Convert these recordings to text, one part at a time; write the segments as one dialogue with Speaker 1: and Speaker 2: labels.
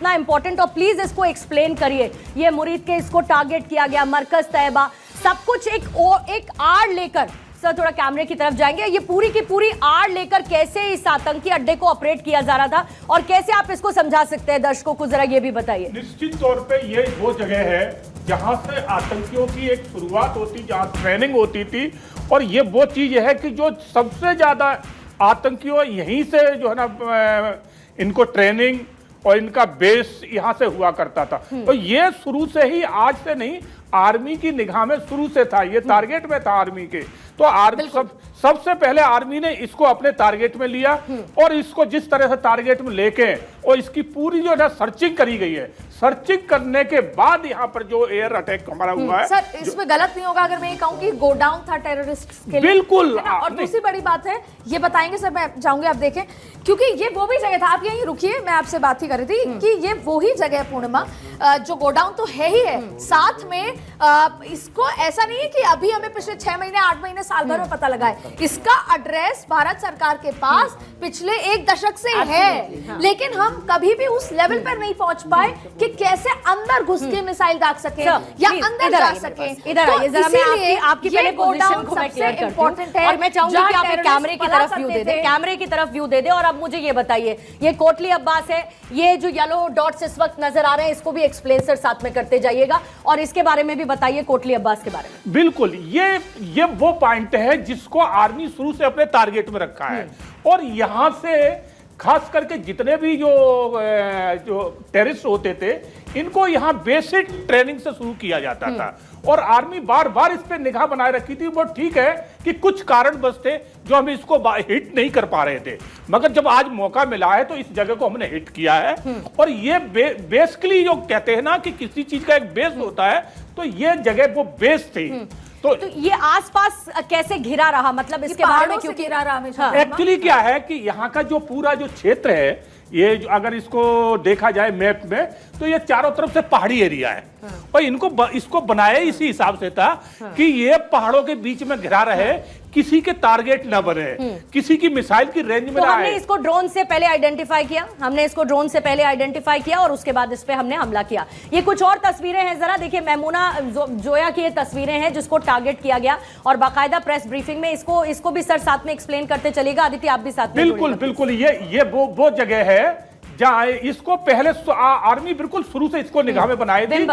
Speaker 1: इतना इंपॉर्टेंट, और प्लीज इसको एक्सप्लेन करिए। ये मुरीद के इसको टारगेट किया गया, मरकज तैयबा, सब कुछ एक आड़ लेकर, सर थोड़ा कैमरे की तरफ जाएंगे, ये पूरी की पूरी आड़ लेकर कैसे इस आतंकी अड्डे को ऑपरेट किया जा रहा था और कैसे आप इसको समझा सकते हैं दर्शकों को, जरा ये भी बताइए।
Speaker 2: निश्चित तौर पे ये वो जगह है जहां से आतंकियों की एक शुरुआत होती, जहां ट्रेनिंग होती थी, और ये वो चीज है कि जो सबसे ज्यादा आतंकियों यहीं से जो है ना इनको ट्रेनिंग और इनका बेस यहां से हुआ करता था। तो ये शुरू से ही, आज से नहीं, आर्मी की निगाह में शुरू से था, ये टारगेट में था आर्मी के। तो आर्मी सबसे पहले आर्मी ने इसको अपने टारगेट में लिया और इसको जिस तरह से टारगेट में लेके और इसकी पूरी जो है सर्चिंग करी गई है, सर्चिंग करने के बाद यहाँ पर जो एयर अटैक हमारा हुआ है।
Speaker 3: सर इसमें गलत नहीं होगा अगर मैं ये कहूं कि गोडाउन था टेररिस्ट के लिए?
Speaker 2: बिल्कुल।
Speaker 3: और दूसरी बड़ी बात है, ये बताएंगे सर, मैं चाहूंगी आप देखें, क्योंकि ये वो भी जगह था, आप यहीं रुकिए, मैं आपसे बात ही कर रही थी कि ये वो ही जगह है पूर्णिमा, जो गोडाउन तो है ही है, साथ में इसको ऐसा नहीं है कि अभी हमें पिछले 6 महीने 8 महीने साल भर में पता लगा है, इसका एड्रेस भारत सरकार के पास पिछले 1 दशक से है, लेकिन हम कभी भी उस लेवल पर नहीं पहुंच पाए कि कैसे अंदर घुस के मिसाइल दाग सके या अंदर जा सके।
Speaker 1: इधर आइए जरा, मैं आपकी पहले पोजीशन को मैं क्लियर करती हूं और मैं चाहूंगी कि आप एक कैमरे की तरफ व्यू दे दें, कैमरे की तरफ व्यू दे दें। और अब मुझे ये बताइए, ये कोटली अब्बास है, ये जो येलो डॉट्स इस वक्त नजर आ रहे हैं, इसको भी एक्सप्लेन सर साथ में करते जाइएगा और इसके बारे में भी बताइए, कोटली अब्बास के बारे में।
Speaker 2: बिल्कुल, ये वो पॉइंट है जिसको आर्मी शुरू से अपने टारगेट में रखा है, और यहां से खास करके जितने भी जो टेररिस्ट होते थे, इनको यहां बेसिक ट्रेनिंग से शुरू किया जाता था, और आर्मी बार बार इस पे निगाह बनाए रखी थी। वो ठीक है कि कुछ कारण बस थे जो हम इसको हिट नहीं कर पा रहे थे, मगर जब आज मौका मिला है तो इस जगह को हमने हिट किया है। और ये बेसिकली जो कहते हैं ना कि किसी चीज का एक बेस होता है, तो ये जगह वो बेस थी।
Speaker 1: तो ये आसपास कैसे घिरा रहा, मतलब इसके बारे में क्यों
Speaker 3: घिरा रहा?
Speaker 2: एक्चुअली क्या है कि यहाँ का जो पूरा जो क्षेत्र है, ये अगर इसको देखा जाए मैप में, तो ये चारों तरफ से पहाड़ी एरिया है, और इसको बनाया इसी हिसाब से था कि ये पहाड़ों के बीच में घिरा रहे, किसी के टारगेट न बने, किसी की मिसाइल की रेंज में
Speaker 1: तो
Speaker 2: ना
Speaker 1: हमने
Speaker 2: आए।
Speaker 1: इसको ड्रोन से पहले आइडेंटिफाई किया, और उसके बाद इस पे हमने हमला किया। ये कुछ और तस्वीरें हैं, जरा देखिए, महमूना जोया की ये तस्वीरें हैं जिसको टारगेट किया गया, और बाकायदा प्रेस ब्रीफिंग में इसको भी सर साथ में एक्सप्लेन करते चलेगा। आदित्य आप भी साथ में।
Speaker 2: बिल्कुल, ये वो जगह है जहाँ इसको पहले आर्मी बिल्कुल शुरू से इसको निगाह में बनाए थी।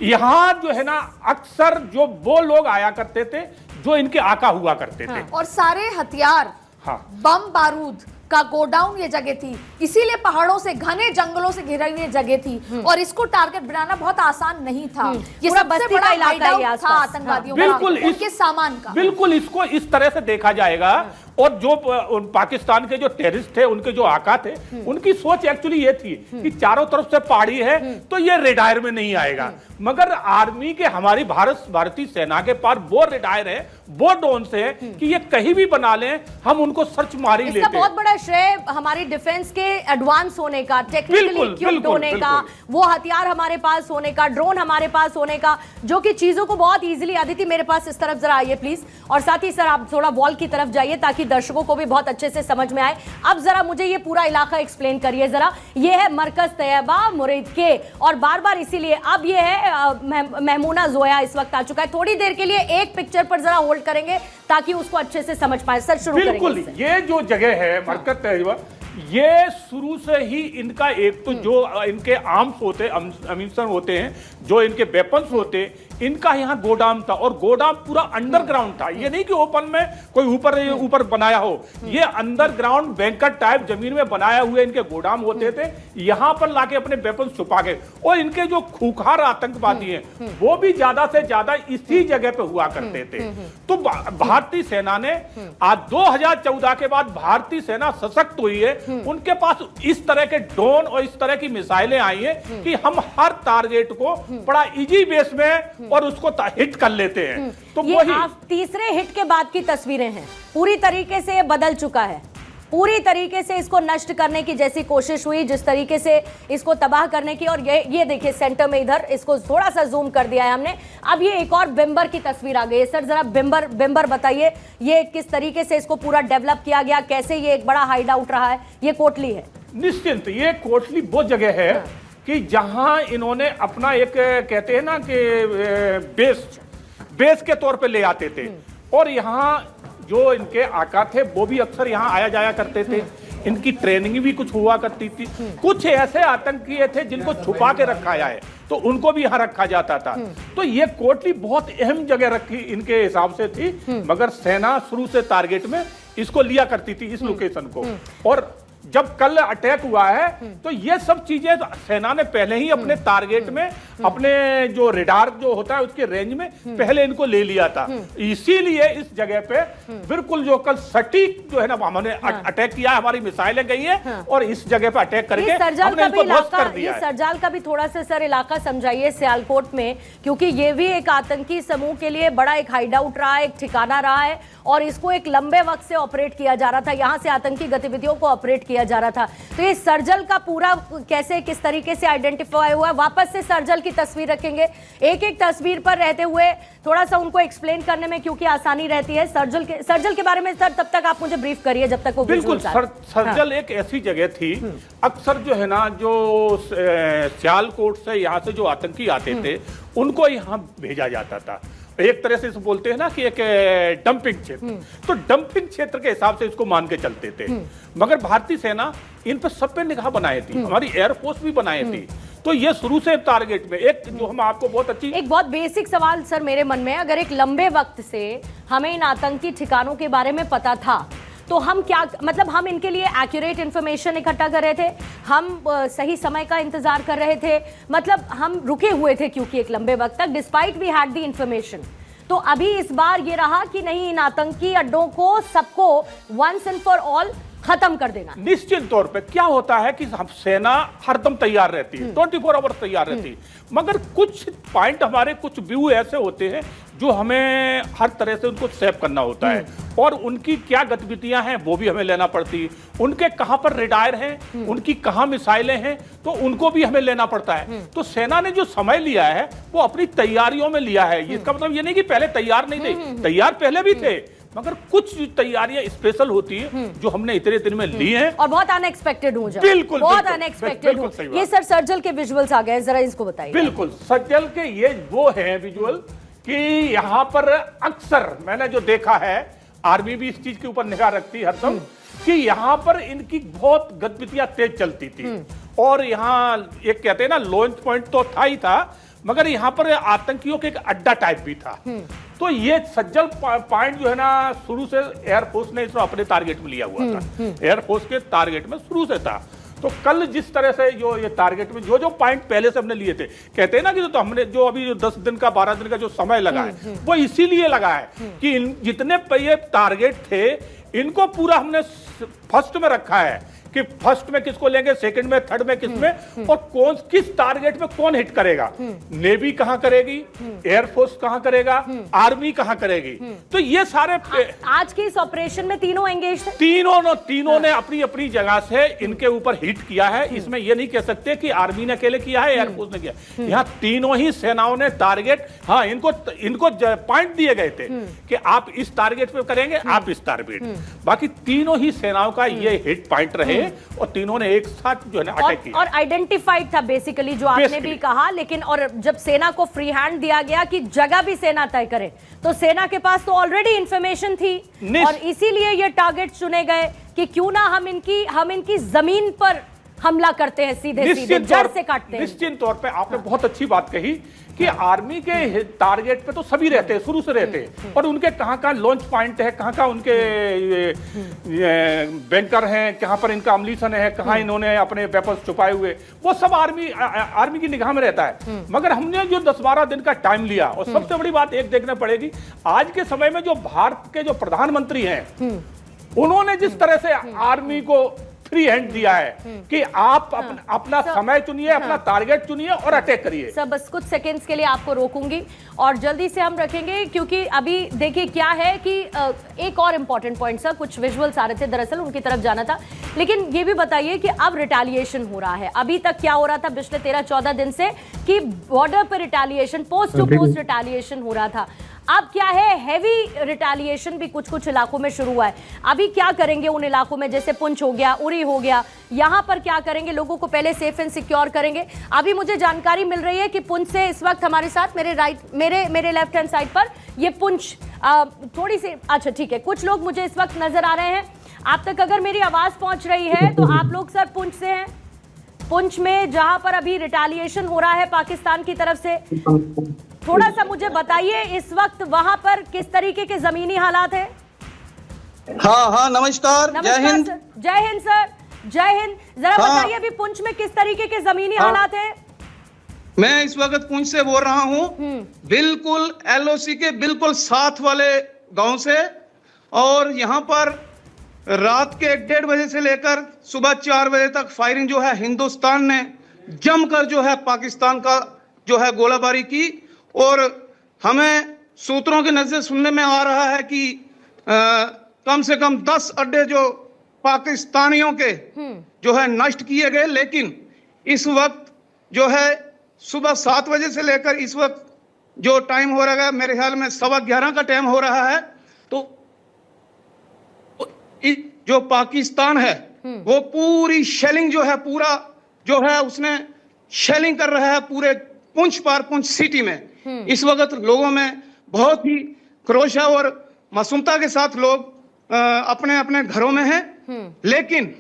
Speaker 2: यहाँ जो है ना, अक्सर जो वो लोग आया करते थे जो इनके आका हुआ करते थे,
Speaker 3: और सारे हथियार, बम बारूद का गोडाउन ये जगह थी, इसीलिए पहाड़ों से, घने जंगलों से घिरी हुई जगह थी, और इसको टारगेट बनाना बहुत आसान नहीं था। ये सबसे बड़ा हाइडआउट था आतंकवादियों का, उनके सामान का।
Speaker 2: बिल्कुल, इसको इस तरह से देखा जाएगा। और जो पाकिस्तान के जो टेररिस्ट थे, उनके जो आका थे, उनकी सोच एक्चुअली ये थी कि चारों तरफ से पहाड़ी है तो ये रेडायर में नहीं आएगा, मगर आर्मी के, हमारी भारतीय सेना के पास वो रेडायर है, वो ड्रोन से है कि ये कहीं भी बना लें, हम उनको सर्च मार ही लेते हैं।
Speaker 1: बहुत बड़ा श्रेय हमारी डिफेंस के एडवांस होने का, टेक्निकली इक्विप्ड होने का, वो हथियार हमारे पास होने का, ड्रोन हमारे पास होने का, जो कि चीजों को बहुत इजीली। आदित्य मेरे पास इस तरफ जरा आइए प्लीज, और साथ ही सर आप थोड़ा वॉल की तरफ जाइए ताकि दर्शकों को भी बहुत अच्छे से समझ में आए। अब जरा मुझे ये पूरा इलाका एक्सप्लेन करिए जरा। ये है मरकज तैयबा मुरीद के, और बार बार इसीलिए अब ये है महमूना जोया इस वक्त आ चुका है। थोड़ी देर के लिए एक पिक्चर पर जरा होल्ड करेंगे ताकि उसको अच्छे से समझ पाए। सर शुरू करेंगे।
Speaker 2: बिल्कुल, ये जो जगह है मरकज तैयबा, ये शुरू से ही इनका एक तो जो इनके आर्म्स होते, अम्यूनिशन होते हैं, जो इनके वेपन्स होते, इनका यहाँ गोदाम था, और गोदाम पूरा अंडरग्राउंड था। ये नहीं कि ओपन में कोई ऊपर बनाया हो, ये अंडरग्राउंड बैंकर टाइप जमीन में बनाया हुए इनके गोदाम होते थे। यहाँ पर लाके अपने वेपन छुपा के, और इनके जो खूंखार आतंकवादी हैं वो भी ज्यादा से ज्यादा इसी जगह पे हुआ करते थे। तो भारतीय सेना ने आज 2014 के बाद भारतीय सेना सशक्त हुई है, उनके पास इस तरह के ड्रोन और इस तरह की मिसाइलें आई हैं कि हम हर टारगेट को बड़ा इजी बेस में और उसको हिट कर लेते हैं। तो
Speaker 1: ये आप तीसरे हिट के बाद की तस्वीरें हैं, पूरी तरीके से ये बदल चुका है, पूरी तरीके से इसको नष्ट करने की जैसी कोशिश हुई, जिस तरीके से इसको तबाह करने की। और ये देखिए सेंटर में, इधर इसको थोड़ा सा जूम कर दिया है हमने। अब ये एक और बिम्बर की तस्वीर आ गई है। सर जरा बिम्बर बताइए, ये किस तरीके से इसको पूरा डेवलप किया गया, कैसे ये एक बड़ा हाइड आउट रहा है। ये कोटली है।
Speaker 2: निश्चिंत, ये कोटली वो जगह है कि जहां इन्होंने अपना एक कहते हैं ना कि बेस के तौर पे ले आते थे, और यहाँ जो इनके आका थे वो भी अक्सर यहाँ आया जाया करते थे, इनकी ट्रेनिंग भी कुछ हुआ करती थी। कुछ ऐसे आतंकी थे जिनको छुपा के रखा है, तो उनको भी यहाँ रखा जाता था। तो ये कोटली बहुत अहम जगह रखी इनके हिसाब से थी, मगर सेना शुरू से टारगेट में इसको लिया करती थी, इस लोकेशन को। और जब कल अटैक हुआ है तो ये सब चीजें सेना ने पहले ही अपने टारगेट में, अपने जो रेडार जो होता है उसके रेंज में पहले इनको ले लिया था। इसीलिए इस जगह पे बिल्कुल जो कल सटीक जो है ना हमने अटैक किया, हमारी मिसाइलें गई है और इस जगह पे अटैक करके हमने इनको ध्वस्त कर दिया है।
Speaker 1: सरजाल का भी थोड़ा सा सर इलाका समझाइए सियालकोट में, क्योंकि ये भी एक आतंकी समूह के लिए बड़ा एक हाइडआउट रहा है, एक ठिकाना रहा है, और इसको एक लंबे वक्त से ऑपरेट किया जा रहा था, यहाँ से आतंकी गतिविधियों को ऑपरेट किया जा रहा था। तो ये सर्जल का पूरा कैसे किस तरीके से आइडेंटिफाई हुआ, वापस से सर्जल की तस्वीर रखेंगे, एक एक तस्वीर पर रहते हुए थोड़ा सा उनको एक्सप्लेन करने में क्योंकि आसानी रहती है। सर्जल के बारे में सर तब तक आप मुझे ब्रीफ करिए जब तक वो
Speaker 2: बिल्कुल। सर्जल एक ऐसी जगह थी, अक्सर जो है ना जो सियालकोट से यहाँ से जो आतंकी आते थे उनको यहाँ भेजा जाता था। एक तरह से बोलते हैं ना कि एक डंपिंग क्षेत्र, तो डंपिंग क्षेत्र के हिसाब से इसको मान के चलते थे। मगर भारतीय सेना इन पर सब पे निगाह बनाए थी, हमारी एयरफोर्स भी बनाए थी। तो ये शुरू से टारगेट में एक जो हम आपको बहुत अच्छी
Speaker 1: एक बहुत बेसिक सवाल सर मेरे मन में, अगर एक लंबे वक्त से हमें इन आतंकी ठिकानों के बारे में पता था तो हम क्या, मतलब हम इनके लिए एक्यूरेट इंफॉर्मेशन इकट्ठा कर रहे थे, हम सही समय का इंतजार कर रहे थे, मतलब हम रुके हुए थे क्योंकि एक लंबे वक्त तक despite we had the information. तो अभी इस बार ये रहा कि नहीं, इन आतंकी अड्डों को सबको वंस एंड फॉर ऑल खत्म कर देना।
Speaker 2: निश्चित तौर पे क्या होता है कि हम सेना हरदम तैयार रहती है, 24 आवर तैयार रहती है, मगर कुछ पॉइंट हमारे कुछ व्यू ऐसे होते हैं जो हमें हर तरह से उनको सेव करना होता है, और उनकी क्या गतिविधियां हैं वो भी हमें लेना पड़ती है, उनके कहां पर रेडार हैं, उनकी कहां मिसाइलें हैं, तो उनको भी हमें लेना पड़ता है। तो सेना ने जो समय लिया है वो अपनी तैयारियों में लिया है। इसका मतलब ये नहीं कि पहले तैयार नहीं थे, तैयार पहले भी थे, मगर कुछ तैयारियां स्पेशल होती है जो हमने इतने दिन में ली हैं
Speaker 1: और बहुत अनएक्सपेक्टेड हो जाए।
Speaker 2: बिल्कुल,
Speaker 1: बहुत
Speaker 2: बिल्कुल,
Speaker 1: अनएक्सपेक्टेड
Speaker 2: बिल्कुल
Speaker 1: हो। ये सर सर्जल के विजुअल्स आ गए, जरा इसको बताइए।
Speaker 2: बिल्कुल, सर्जल के ये वो हैं विजुअल कि यहाँ पर अक्सर मैंने जो देखा है, आर्मी भी इस चीज के ऊपर निगाह रखती है हरदम, कि यहाँ पर इनकी बहुत गतिविधियां तेज चलती थी, और यहाँ एक कहते हैं ना लॉन्च पॉइंट तो था ही था, मगर यहाँ पर आतंकियों के एक अड्डा टाइप भी था। तो ये सज्जल पॉइंट जो है ना शुरू से एयरफोर्स ने इसको अपने टारगेट में लिया हुआ था, एयरफोर्स के टारगेट में शुरू से था। तो कल जिस तरह से जो ये टारगेट में जो पॉइंट पहले से हमने लिए थे, कहते हैं ना कि तो हमने जो अभी जो 10 दिन का 12 दिन का जो समय लगा है वो इसीलिए लगा है कि जितने ये टारगेट थे इनको पूरा हमने फर्स्ट में रखा है कि फर्स्ट में किसको लेंगे, सेकंड में, थर्ड में किसमें, और कौन किस टारगेट में कौन हिट करेगा, नेवी कहां करेगी, एयरफोर्स कहां करेगा, आर्मी कहां करेगी। तो ये सारे
Speaker 1: आज के इस ऑपरेशन में तीनों एंगेज थे,
Speaker 2: तीनों ने अपनी अपनी जगह से इनके ऊपर हिट किया है। इसमें ये नहीं कह सकते कि आर्मी ने अकेले किया है, एयरफोर्स ने किया, यहाँ तीनों ही सेनाओं ने टारगेट, हाँ इनको पॉइंट दिए गए थे कि आप इस टारगेट पे करेंगे, आप इस टारगेट, बाकी तीनों ही सेनाओं का ये हिट पॉइंट रहे और तीनों ने एक साथ जो है ना अटैक किया
Speaker 1: और आइडेंटिफाइड था बेसिकली, जो आपने भी कहा। लेकिन और जब सेना को फ्री हैंड दिया गया कि जगह भी सेना तय करे, तो सेना के पास तो ऑलरेडी इंफॉर्मेशन थी, और इसीलिए ये टारगेट चुने गए कि क्यों ना हम इनकी जमीन पर हमला करते हैं, सीधे जड़ से काटते हैं।
Speaker 2: निश्चित तौर पे आपने बहुत अच्छी बात कही कि आर्मी के टारगेट पे तो सभी रहते हैं, शुरू से रहते हैं, और उनके कहां लॉन्च पॉइंट है, कहां उनके बैंकर हैं, कहां पर इनका अमलीसन है, कहां इन्होंने अपने वेपन्स छुपाए हुए, वो सब आर्मी की निगाह में रहता है। मगर हमने जो 10-12 दिन का टाइम लिया, और सबसे बड़ी बात एक देखना पड़ेगी, आज के समय में जो भारत के जो प्रधानमंत्री हैं उन्होंने जिस तरह से आर्मी को फ्री हैंड दिया है कि आप अपना समय चुनिए, अपना टारगेट चुनिए और अटैक करिए।
Speaker 1: सर बस कुछ सेकंड्स के लिए आपको रोकूंगी और जल्दी से हम रखेंगे, क्योंकि अभी देखिए क्या है कि एक और इंपॉर्टेंट पॉइंट, सर कुछ विजुअल्स आ रहे थे, दरअसल उनकी तरफ जाना था। लेकिन ये भी बताइए कि अब रिटेलिएशन हो रहा है, अभी तक क्या हो रहा था पिछले 13-14 दिन से कि बॉर्डर पर retaliation, post to post retaliation हो रहा था। अब क्या है, हेवी रिटेलिएशन भी कुछ कुछ इलाकों में शुरू हुआ है। अभी क्या करेंगे उन इलाकों में, जैसे पुंछ हो गया, उरी हो गया, यहां पर क्या करेंगे, लोगों को पहले सेफ एंड सिक्योर करेंगे। अभी मुझे जानकारी मिल रही है कि पुंछ से इस वक्त हमारे साथ मेरे लेफ्ट हैंड साइड पर ये पुंछ थोड़ी सी, अच्छा ठीक है, कुछ लोग मुझे इस वक्त नजर आ रहे हैं। आप तक अगर मेरी आवाज पहुंच रही है तो आप लोग सर पुंछ से हैं, पुंछ में जहां पर अभी रिटेलिएशन हो रहा है पाकिस्तान की तरफ से, थोड़ा सा मुझे बताइए इस वक्त वहां पर किस तरीके के जमीनी हालात है।
Speaker 4: हाँ, नमस्कार, जय हिंद।
Speaker 1: जय हिंद सर, जय हिंद। जरा बताइए अभी पुंछ में किस तरीके के जमीनी हालात है।
Speaker 4: मैं इस वक्त पुंछ से बोल रहा हूँ, बिल्कुल एलओसी के बिल्कुल साथ वाले गांव से, और यहाँ पर रात के 1:30 बजे से लेकर सुबह 4 बजे तक फायरिंग जो है हिंदुस्तान ने जमकर जो है पाकिस्तान का जो है गोलाबारी की। और हमें सूत्रों की नजर सुनने में आ रहा है कि कम से कम 10 अड्डे जो पाकिस्तानियों के जो है नष्ट किए गए। लेकिन इस वक्त जो है सुबह 7 बजे से लेकर इस वक्त जो टाइम हो रहा है, मेरे ख्याल में 11:15 का टाइम हो रहा है, तो जो पाकिस्तान है वो पूरी शेलिंग जो है, पूरा जो है उसने शेलिंग कर रहा है पूरे पुंछ पार पुंछ सिटी में। इस वक्त लोगों में बहुत ही क्रोश है और मासूमता के साथ लोग अपने अपने घरों में हैं। लेकिन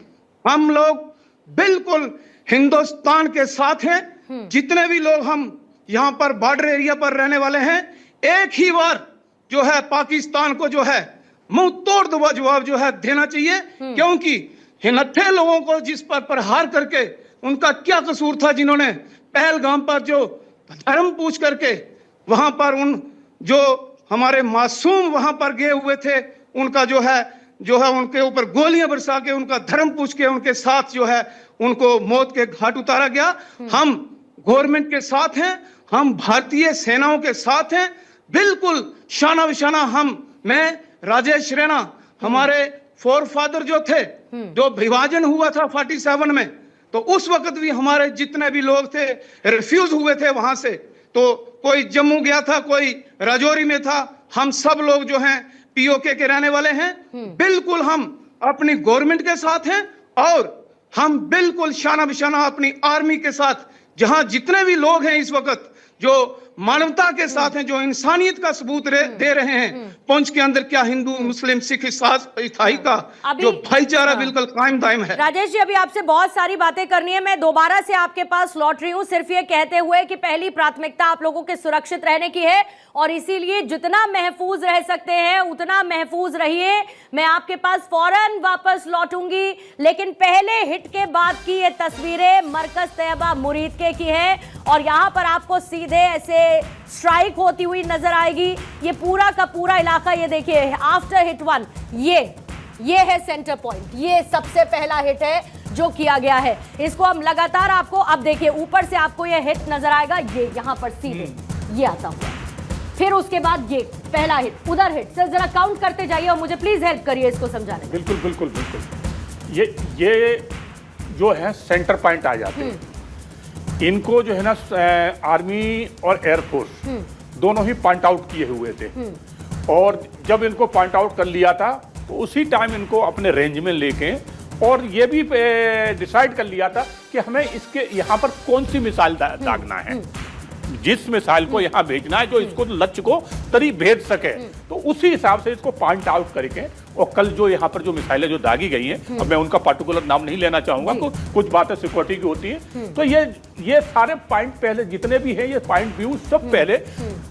Speaker 4: हम लोग बिल्कुल हिंदुस्तान के साथ हैं। जितने भी लोग हम यहाँ पर बॉर्डर एरिया पर रहने वाले हैं, एक ही बार जो है पाकिस्तान को जो है मुंह तोड़ जवाब जो है देना चाहिए। क्योंकि हिनट्ठे लोगों को जिस पर प्रहार करके, उनका क्या कसूर था, जिन्होंने पहलगाम पर जो धर्म पूछ करके वहां पर उन जो हमारे मासूम वहां पर गए हुए थे, उनका जो है उनके ऊपर गोलियां बरसा के, उनका धर्म पूछ के उनके साथ जो है उनको मौत के घाट उतारा गया। हम गवर्नमेंट के साथ हैं, हम भारतीय सेनाओं के साथ हैं, बिल्कुल शाना बिशाना। मैं राजेश रैना, हमारे फोरफादर जो थे, जो विभाजन हुआ था 47 में, तो उस वक्त भी हमारे जितने भी लोग थे रिफ्यूज हुए थे वहां से। तो कोई जम्मू गया था, कोई राजौरी में था, हम सब लोग जो हैं पीओके के रहने वाले हैं। बिल्कुल हम अपनी गवर्नमेंट के साथ हैं और हम बिल्कुल शाना बिशाना अपनी आर्मी के साथ, जहां जितने भी लोग हैं इस वक्त जो मानवता के साथ हैं, जो इंसानियत का सबूत दे रहे हैं। पुंछ के अंदर क्या हिंदू, मुस्लिम, सिख, ईसाई का जो भाईचारा बिल्कुल कायम दायम है।
Speaker 1: राजेश जी, अभी आपसे बहुत सारी बातें करनी है, मैं दोबारा से आपके पास लौट रही हूँ, सिर्फ ये कहते हुए कि पहली प्राथमिकता आप लोगों के सुरक्षित रहने की है और इसीलिए जितना महफूज रह सकते हैं उतना महफूज रहिए। मैं आपके पास फौरन वापस लौटूंगी, लेकिन पहले हिट के बाद की ये तस्वीरें मरकज तैयबा मुरीदके की है और यहाँ पर आपको सीधे ऐसे स्ट्राइक होती हुई नजर आएगी। ये पूरा का पूरा इलाका, ये देखिए, आफ्टर हिट 1 ये है सेंटर पॉइंट, ये सबसे पहला हिट है जो किया गया है। इसको हम लगातार आपको, अब देखिए ऊपर से आपको ये हिट नजर आएगा, ये यहाँ पर सीधे ये आता हुआ, फिर उसके बाद ये पहला हिट, उधर हिट। सर जरा काउंट करते जाइए और मुझे प्लीज हेल्प करिए इसको समझाने में।
Speaker 2: बिल्कुल बिल्कुल बिल्कुल। ये जो है सेंटर पॉइंट आ जाते हैं। इनको जो है ना आर्मी और एयरफोर्स दोनों ही पॉइंट आउट किए हुए थे और जब इनको पॉइंट आउट कर लिया था तो उसी टाइम इनको अपने रेंज में लेके और ये भी डिसाइड कर लिया था कि हमें इसके यहाँ पर कौन सी मिसाइल दागना है, जिस मिसाइल को यहाँ भेजना है जो इसको लक्ष्य को तरी भेज सके। तो उसी हिसाब से इसको पॉइंट आउट करके और कल जो यहाँ पर जो मिसाइलें जो दागी गई हैं, अब मैं उनका पर्टिकुलर नाम नहीं लेना चाहूंगा, कुछ बातें सिक्योरिटी की होती है। तो ये सारे पॉइंट पहले जितने भी हैं, ये पॉइंट व्यू सब पहले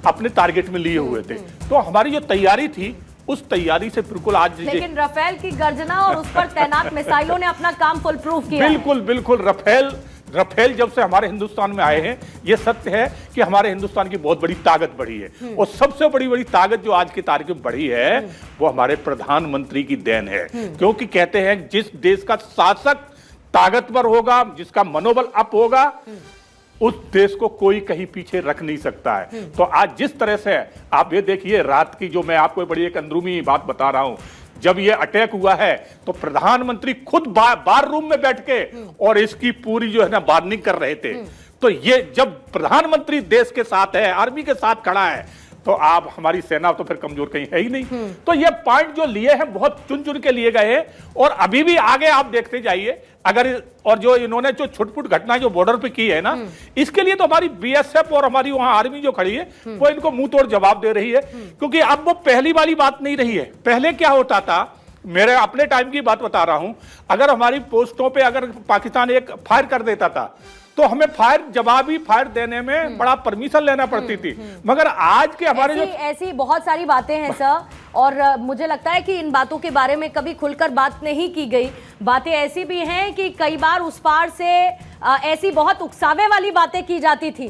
Speaker 2: अपने टारगेट में लिए हुए थे। तो हमारी जो तैयारी थी उस तैयारी से बिल्कुल आज,
Speaker 1: लेकिन राफेल की गर्जना और उस पर तैनात मिसाइलों ने अपना काम फुल प्रूफ किया।
Speaker 2: बिल्कुल बिल्कुल। राफेल जब से हमारे हिंदुस्तान में आए हैं, ये सत्य है कि हमारे हिंदुस्तान की बहुत बड़ी ताकत बढ़ी है और सबसे बड़ी ताकत जो आज की तारीख में बढ़ी है वो हमारे प्रधानमंत्री की देन है। क्योंकि कहते हैं जिस देश का शासक ताकतवर होगा, जिसका मनोबल अप होगा, उस देश को कोई कहीं पीछे रख नहीं सकता है। तो आज जिस तरह से आप ये देखिए, रात की जो मैं आपको बड़ी एक अंदरूनी बात बता रहा हूं, जब ये अटैक हुआ है तो प्रधानमंत्री खुद बार रूम में बैठ के और इसकी पूरी जो है ना वार्निंग कर रहे थे। तो ये जब प्रधानमंत्री देश के साथ है, आर्मी के साथ खड़ा है, तो आप हमारी सेना तो फिर कमजोर कहीं है ही नहीं। तो ये पॉइंट जो लिए हैं बहुत चुन चुन के लिए गए हैं, और अभी भी आगे आप देखते जाइए अगर, और जो इन्होंने जो छुटपुट घटना जो बॉर्डर पे की है ना, इसके लिए तो हमारी बीएसएफ और हमारी वहां आर्मी जो खड़ी है वो इनको मुंह तोड़ जवाब दे रही है, क्योंकि अब वो पहली वाली बात नहीं रही है। पहले क्या होता था, मेरे अपने टाइम की बात बता रहा हूं, अगर हमारी पोस्टों पे अगर पाकिस्तान एक फायर कर देता था तो हमें जवाबी फायर देने में बड़ा परमिशन लेना पड़ती थी, मगर आज के हमारे
Speaker 1: ऐसी बहुत सारी बातें हैं सर, और मुझे लगता है कि इन बातों के बारे में कभी खुलकर बात नहीं की गई। बातें ऐसी भी हैं कि कई बार उस पार से ऐसी बहुत उकसावे वाली बातें की जाती थी,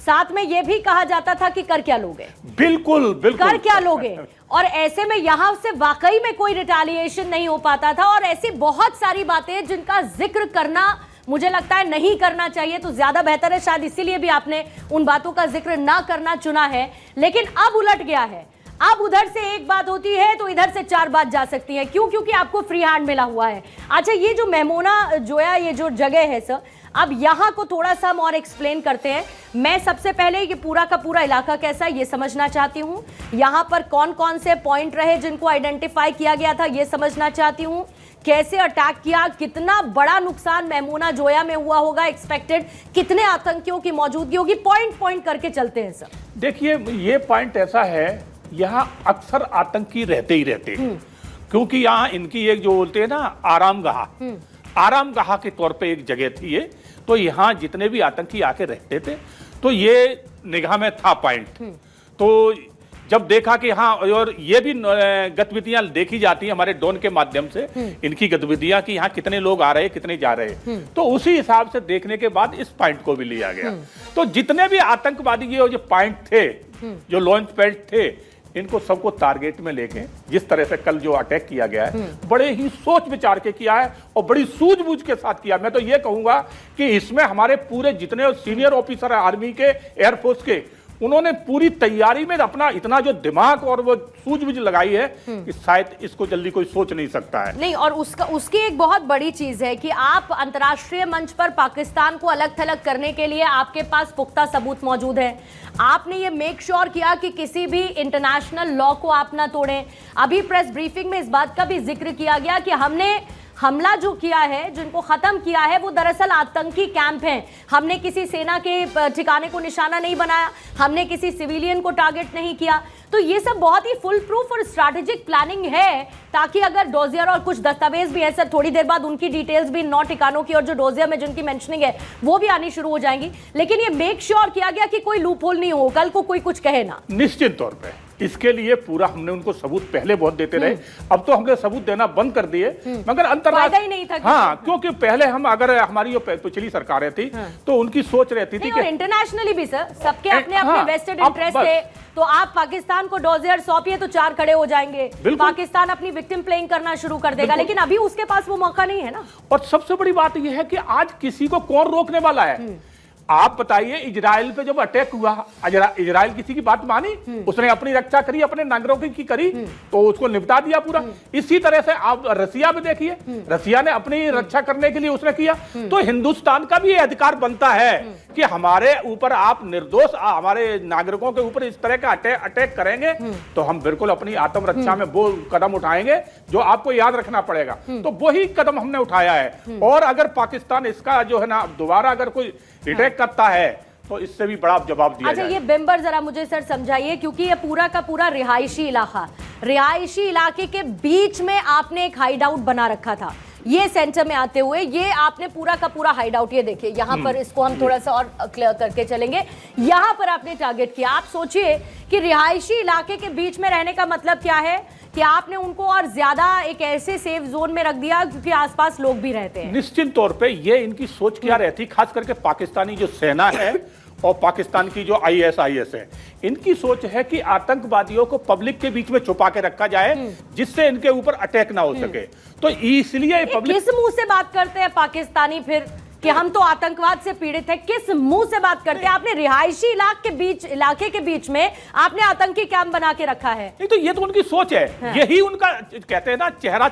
Speaker 1: साथ में यह भी कहा जाता था कि कर क्या लोगे,
Speaker 2: बिल्कुल बिल्कुल
Speaker 1: कर क्या लोगे, और ऐसे में यहां से वाकई में कोई रिटेलिएशन नहीं हो पाता था। और ऐसी बहुत सारी बातें जिनका जिक्र करना मुझे लगता है नहीं करना चाहिए, तो ज्यादा बेहतर है, शायद इसीलिए भी आपने उन बातों का जिक्र ना करना चुना है। लेकिन अब उलट गया है, अब उधर से एक बात होती है तो इधर से 4 बात जा सकती है। क्यों? क्योंकि आपको फ्री हैंड मिला हुआ है। अच्छा, ये जो मेमोना जोया, ये जो जगह है सर, अब यहां को थोड़ा सा हम और एक्सप्लेन करते हैं। मैं सबसे पहले ये पूरा का पूरा इलाका कैसा है ये समझना चाहती हूं, यहां पर कौन कौन से पॉइंट रहे जिनको आइडेंटिफाई किया गया था ये समझना चाहती हूं, कैसे अटैक किया, कितना बड़ा नुकसान मेमोना जोया में हुआ होगा एक्सपेक्टेड, कितने आतंकियों की मौजूदगी होगी, पॉइंट पॉइंट करके चलते हैं सर।
Speaker 2: देखिए, ये पॉइंट ऐसा है, यहाँ अक्सर आतंकी रहते ही रहते हैं, क्योंकि यहाँ इनकी एक जो बोलते हैं ना आरामगाह के तौर पे एक जगह थी ये, तो यहाँ जितने भी आतंकी आके रहते थे तो ये निगाह में था पॉइंट। तो जब देखा कि हाँ, और ये भी गतिविधियां देखी जाती हैं हमारे ड्रोन के माध्यम से, इनकी गतिविधियां कि यहाँ कितने लोग आ रहे हैं, कितने जा रहे हैं, तो उसी हिसाब से देखने के बाद इस पॉइंट को भी लिया गया। तो जितने भी आतंकवादी ये जो पॉइंट थे, जो लॉन्च पैड थे, इनको सबको टारगेट में लेके जिस तरह से कल जो अटैक किया गया है, बड़े ही सोच विचार के किया है और बड़ी सूझबूझ के साथ किया। मैं तो ये कहूंगा कि इसमें हमारे पूरे जितने सीनियर ऑफिसर है आर्मी के, एयरफोर्स के, उन्होंने पूरी तैयारी में अपना इतना जो दिमाग और वो सूझबूझ लगाई है कि शायद इसको जल्दी कोई सोच नहीं सकता है।
Speaker 1: नहीं, और उसकी एक बहुत बड़ी चीज है कि आप अंतर्राष्ट्रीय मंच पर पाकिस्तान को अलग थलग करने के लिए आपके पास पुख्ता सबूत मौजूद है। आपने ये मेक श्योर किया कि किसी भी इंटरनेशनल लॉ को आप ना तोड़ें। अभी प्रेस ब्रीफिंग में इस बात का भी जिक्र किया गया कि हमने हमला जो किया है, जिनको खत्म किया है, वो दरअसल आतंकी कैंप हैं। हमने किसी सेना के ठिकाने को निशाना नहीं बनाया, हमने किसी सिविलियन को टारगेट नहीं किया। तो ये सब बहुत ही फुल प्रूफ और स्ट्रैटेजिक प्लानिंग है, ताकि अगर डोजियर और कुछ दस्तावेज भी है सर, थोड़ी देर बाद उनकी डिटेल्स भी 9 ठिकानों की और जो डोजियर में जिनकी मेंशनिंग है वो भी आनी शुरू हो जाएंगी। लेकिन ये मेक श्योर किया गया कि कोई लूप होल नहीं हो, कल को कोई कुछ कहे ना।
Speaker 2: निश्चित तौर पे इसके लिए पूरा हमने उनको सबूत पहले बहुत देते रहे, अब तो हमने सबूत देना बंद कर दिए, मगर
Speaker 1: अंतर्राष्ट्रीय नहीं था।
Speaker 2: हाँ, क्योंकि पहले हम अगर हमारी जो पिछली सरकारें थी तो उनकी सोच रहती थी
Speaker 1: कि इंटरनेशनली भी सर सबके अपने अपने वेस्टेड इंटरेस्ट थे, तो आप पाकिस्तान को डोजियर सौंपिए तो 4 खड़े हो जाएंगे, पाकिस्तान अपनी विक्टिम प्लेइंग करना शुरू कर देगा। लेकिन अभी उसके पास वो मौका नहीं है ना।
Speaker 2: और सबसे बड़ी बात यह है कि आज किसी को कौन रोकने वाला है? आप बताइए, इजराइल पे जब अटैक हुआ, इजराइल किसी की बात मानी? उसने अपनी रक्षा करी, अपने नागरिकों की करी, तो उसको निपटा दिया पूरा। इसी तरह से आप रसिया में देखिए, रसिया ने अपनी रक्षा करने के लिए उसने किया। तो हिंदुस्तान का भी अधिकार बनता है कि हमारे ऊपर आप निर्दोष हमारे नागरिकों के ऊपर इस तरह का अटैक करेंगे तो हम बिल्कुल अपनी आत्मरक्षा में वो कदम उठाएंगे जो आपको याद रखना पड़ेगा। तो वही कदम हमने उठाया है। और अगर पाकिस्तान इसका जो है ना दोबारा अगर कोई अटैक करता है तो इससे भी बड़ा जवाब दिया
Speaker 1: अच्छा, ये बिम्बर जरा मुझे सर समझाइए, क्योंकि ये पूरा का पूरा रिहायशी इलाके के बीच में आपने एक हाइड आउट बना रखा था। ये सेंटर में आते हुए ये आपने पूरा का पूरा हाइड आउट, ये देखिए यहाँ पर, इसको हम थोड़ा सा और क्लियर करके चलेंगे। यहाँ पर आपने टारगेट किया। आप सोचिए कि रिहायशी इलाके के बीच में रहने का मतलब क्या है कि आपने उनको और ज्यादा एक ऐसे सेफ जोन में रख दिया क्योंकि आसपास लोग भी रहते हैं।
Speaker 2: निश्चित तौर पे ये इनकी सोच क्या रहती, खास करके पाकिस्तानी जो सेना है और पाकिस्तान की जो ISIS है, इनकी सोच है कि आतंकवादियों को पब्लिक के बीच में छुपा के रखा जाए जिससे इनके ऊपर अटैक ना हो सके। तो इसलिए पब्लिक
Speaker 1: किस मुंह से बात करते हैं पाकिस्तानी फिर कि हम तो आतंकवाद से पीड़ित हैं? किस मुंह से बात करते हैं? आपने रिहायशी इलाके के बीच में आपने आतंकी कैंप बना के रखा है।
Speaker 2: नहीं, तो ये तो उनकी सोच है। हाँ। यही उनका कहते हैं ना चेहरा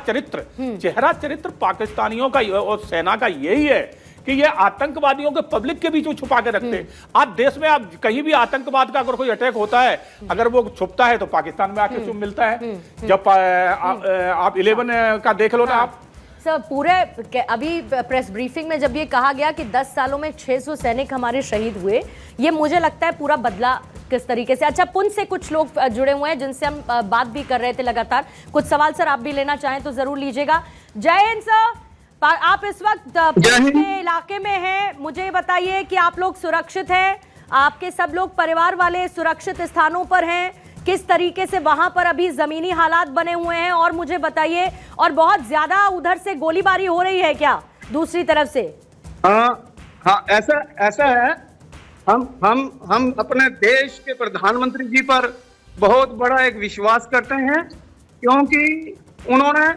Speaker 2: चरित्र पाकिस्तानियों का और सेना का यही है कि ये आतंकवादियों के पब्लिक के बीच में छुपा के रखते हैं। आज देश में आप कहीं भी आतंकवाद का अगर कोई अटैक होता है, अगर वो छुपता है तो पाकिस्तान में आके मिलता है। जब आप 11 का देख लो ना आप।
Speaker 1: सर पूरे अभी प्रेस ब्रीफिंग में जब ये कहा गया कि 10 सालों में 600 सैनिक हमारे शहीद हुए, ये मुझे लगता है पूरा बदला किस तरीके से। अच्छा, पुंछ से कुछ लोग जुड़े हुए हैं जिनसे हम बात भी कर रहे थे लगातार। कुछ सवाल सर आप भी लेना चाहें तो जरूर लीजिएगा। जय हिंद सर, आप इस वक्त पुंछ के इलाके में हैं, मुझे बताइए कि आप लोग सुरक्षित हैं, आपके सब लोग परिवार वाले सुरक्षित स्थानों पर हैं, किस तरीके से वहां पर अभी जमीनी हालात बने हुए हैं, और मुझे बताइए, और बहुत ज्यादा उधर से गोलीबारी हो रही है क्या दूसरी तरफ से?
Speaker 4: हाँ, ऐसा है। हम अपने देश के प्रधानमंत्री जी पर बहुत बड़ा एक विश्वास करते हैं, क्योंकि उन्होंने